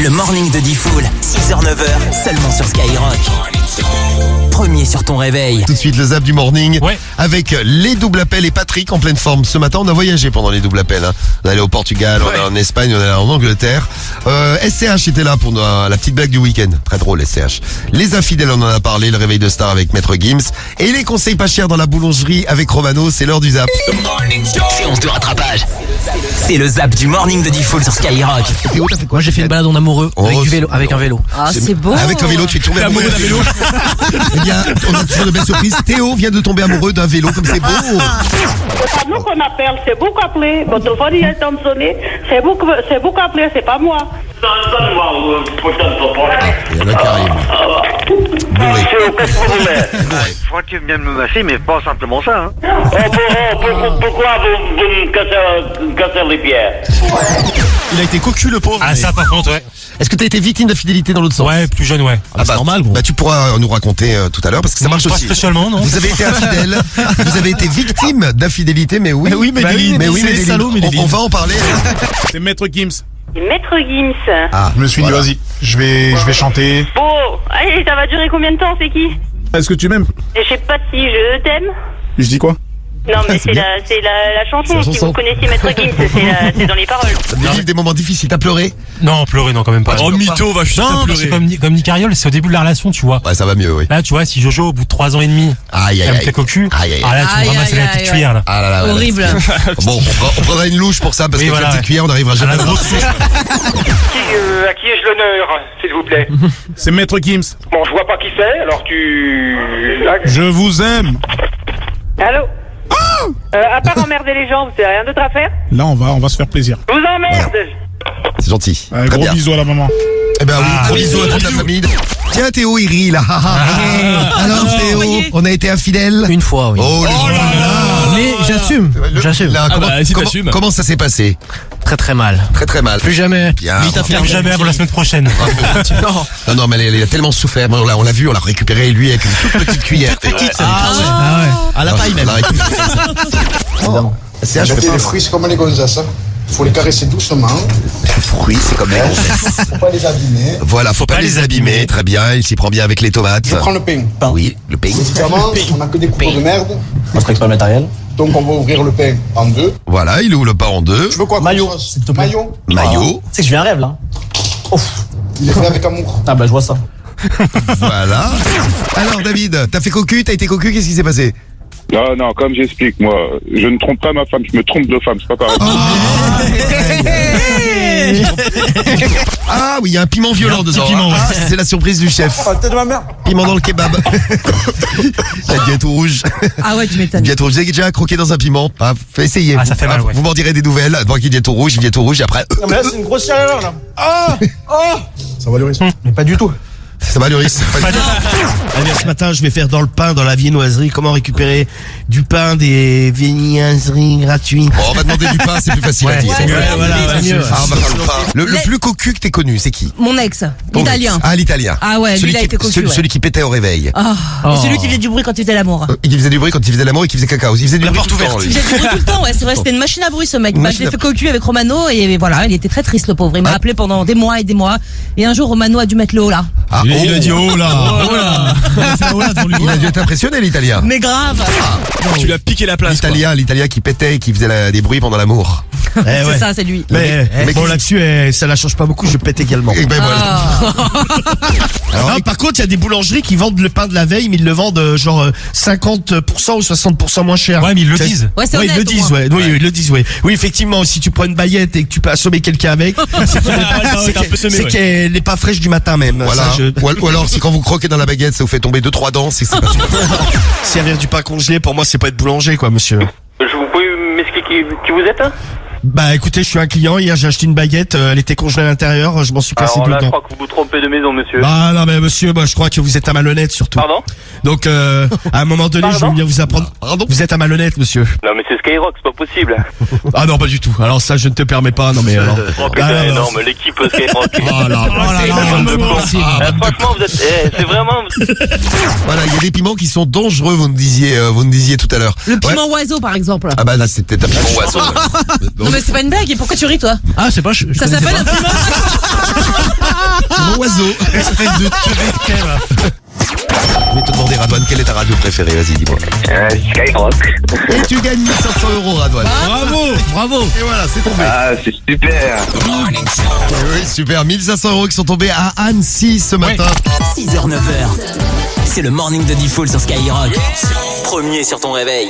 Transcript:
Le morning de Diffoul, 6h-9h, seulement sur Skyrock. Premier sur ton réveil. Tout de suite le zap du morning, Ouais. avec les doubles appels et Patrick en pleine forme. Ce matin on a voyagé pendant les doubles appels, hein. On est allé au Portugal, on est en Espagne, on est allé en Angleterre. SCH était là pour la petite blague du week-end. Très drôle SCH. Les infidèles on en a parlé, le réveil de star avec Maître Gims. Et les conseils pas chers dans la boulangerie avec Romano, c'est l'heure du zap. Séance de rattrapage. C'est le zap du morning de Diffoul sur Skyrock. Théo, t'as fait quoi? Moi j'ai fait une balade en amoureux Oh, avec du vélo, avec un vélo. Ah, c'est beau. Avec un vélo, tu es tombé amoureux d'un vélo. Eh bien, on a toujours de belles surprises. Théo vient de tomber amoureux d'un vélo, comme c'est beau. C'est pas nous qu'on appelle, c'est vous qui appelez. Votre téléphone il est en train de sonner. C'est vous qui appelez, c'est pas moi. Il y en a qui arrivent. Bourré. Qu'est-ce que vous voulez? Faut que tu viennes me masser, mais pas simplement ça. Hein. Pourquoi vous me cassez les pieds? Il a été cocu le pauvre. Ah, mais- ça par contre, ouais. Est-ce que t'as été victime d'infidélité dans l'autre sens? Ouais, plus jeune, ouais. Ah, c'est normal, gros. Bah tu pourras nous raconter tout à l'heure parce que ça marche Pas aussi. spécialement, non. Vous avez été infidèle, vous avez été victime d'infidélité, mais oui. oui, Medellin. mais oui, C'est Medellin. salaud, Medellin. On va en parler. C'est Maître Gims. Maître Gims. Je me suis Voilà. dit, vas-y, je vais chanter. Bon, allez, ça va durer combien de temps, c'est qui? Est-ce que tu m'aimes? Je sais pas si je t'aime. Je dis quoi? Non, mais C'est c'est la chanson. la Si chanson. vous connaissez Maître Gims, c'est dans les paroles. T'as vécu des moments difficiles, t'as pleuré? Non, pleurer, non, quand même pas. Oh, mytho, va chuter. Non, parce que comme dit Cariole, c'est au début de la relation, tu vois. Ouais, ça va mieux, oui. Là, tu vois, si Jojo, au bout de 3 ans et demi, Aïe, aïe, elle me aïe. fait cocu, Aïe, aïe, ah aïe. là, tu Aïe, me ramasses aïe, la aïe, petite aïe. cuillère, là. Ah là là, ouais. Horrible. Bon, on prendra une louche pour ça parce Oui, que voilà. la petite cuillère, on n'arrivera À jamais la à grosse souche. À qui ai-je l'honneur, s'il vous plaît? C'est Maître Gims. Bon, je vois pas qui c'est, alors tu... Je vous aime. Allô? À part emmerder les gens, vous avez rien d'autre à faire? Là, on va se faire plaisir. Je vous emmerde! C'est gentil. Allez, Très gros bien. bisous à la maman. Eh ben oui, gros bisous à toute la famille. Tiens Théo, il rit là. Alors Théo, on a été infidèle. Une fois, oui. Oh là là. Mais j'assume, j'assume. Là, comment ça s'est passé? Très très mal. Très très mal. Plus jamais. Bien. Vite à faire Plus jamais avant la semaine prochaine. Non. Non, mais elle a tellement souffert. Bon, là, on l'a vu, on l'a récupéré lui avec une toute petite cuillère. Ah ouais. À la paille On même. l'a récupéré. C'est je fais pas Les fruits, c'est comme les gonzesses. Il faut les caresser doucement. les fruits, c'est comme les gonzesses. Faut pas les abîmer. Voilà, faut pas les abîmer. Très bien, il s'y prend bien avec les tomates. Je prends le pain. Oui, le pain. Évidemment, on n'a que des couteaux de merde. On respecte pas le matériel. Donc on va ouvrir le pain en deux. Voilà, il ouvre le pain en deux. Tu veux quoi comme Maillot, sauce? s'il te plaît. Maillot. Maillot. C'est que je vis un rêve là. Il est fait avec amour. Ah bah je vois ça. Voilà. Alors David, t'as fait cocu, t'as été cocu, qu'est-ce qui s'est passé? Non, non, comme j'explique, moi, je ne trompe pas ma femme, je me trompe de femme, c'est pas pareil. Ah oui, il y a un piment violent dedans. piment, ouais. Ah, c'est la surprise du chef. Tête de ma mère. Piment dans le kebab. La diète au rouge. Ah ouais, tu m'étonnes. Diète au rouge. Vous avez déjà croqué dans un piment? Ah, fais essayer. Ah, ça fait mal, ouais. Vous m'en direz des nouvelles. Avant qu'il y ait diète au rouge, et après. Non mais là c'est une grosse erreur là. Ça va le risque. Mais pas du tout. Ça va, Loris? Ce matin, je vais faire dans le pain, dans la viennoiserie, comment récupérer du pain, des viennoiseries gratuites. Bon, on va demander du pain, c'est plus facile à dire. Voilà, c'est mieux. Ah, on va faire le pain. Le plus cocu que t'aies connu, c'est qui? Mon ex, Ton l'italien. ex. Ah, l'italien. Ah ouais, lui, Celui il a qui- été cocu, celui, ouais. celui qui pétait au réveil. Ah, et celui qui faisait du bruit quand il faisait l'amour. Il faisait du bruit quand il faisait l'amour et qui faisait caca aussi. Il faisait du bruit tout le temps, Il lui. faisait du bruit tout le temps, ouais, c'est vrai, c'était une machine à bruit ce mec. Bah, je l'ai fait cocu avec Romano et voilà, il était très triste le pauvre. Il m'a appelé pendant des mois et des mois. Et un jour, Romano a dû mettre le haut là. Ah, Il a dit oh là. Il a dû être impressionné, l'italien. Mais grave. Tu l'as piqué la place. L'italien qui pétait et qui faisait des bruits pendant l'amour. C'est ça, c'est lui. Mais Mais bon qui- là-dessus, ça la change pas beaucoup. Je pète également. Et ben voilà. Alors, Non, par contre, il y a des boulangeries qui vendent le pain de la veille, mais ils le vendent genre 50% ou 60% moins cher. Ouais, mais ils le disent. Ouais, c'est Ouais, ils honnête, le au disent, moins. ouais. Oui, ils le disent, ouais. Oui, effectivement, si tu prends une baguette et que tu peux assommer quelqu'un avec, c'est qu'elle n'est pas fraîche du matin même. Voilà. Ça, Ou alors, si quand vous croquez dans la baguette, ça vous fait tomber 2-3 dents, c'est que c'est pas sûr. servir du pain congelé, pour moi, c'est pas être boulanger, quoi, monsieur. Vous pouvez m'expliquer qui vous êtes, hein? Bah, écoutez, je suis un client. Hier, j'ai acheté une baguette. Elle était congelée à l'intérieur. Je m'en suis cassé Alors là, je dedans. crois que vous vous trompez de maison, monsieur. Bah, non, mais monsieur, bah, je crois que vous êtes un malhonnête, surtout. Pardon? Donc, à un moment donné, je veux bien vous apprendre. Pardon? Vous êtes un malhonnête, monsieur. Non, mais c'est Skyrock, c'est pas possible. Ah non, pas du tout. Alors ça, je ne te permets pas. Non, mais alors. Oh putain, Ah, non, énorme, l'équipe Skyrock. Oh là, Franchement, vous êtes. C'est vraiment. Voilà, il y a des piments qui sont dangereux, vous nous disiez tout à l'heure. Le Ouais. piment oiseau, par exemple. Ah bah là, c'était un piment oiseau. Non, mais c'est pas une blague. Et pourquoi tu ris, toi? Ah c'est pas. Ça s'appelle un piment. ciseaux. Espèce de tueur. Je vais te demander, Radouane, quelle est ta radio préférée? Vas-y, dis-moi. Skyrock. Et tu gagnes 1500 €, Radouane. Bravo. Et voilà, c'est tombé. Ah, c'est super. Oui, super. 1500 € qui sont tombés à Annecy ce matin. 6h, 9h. C'est le morning de Diffoul sur Skyrock. Premier sur ton réveil.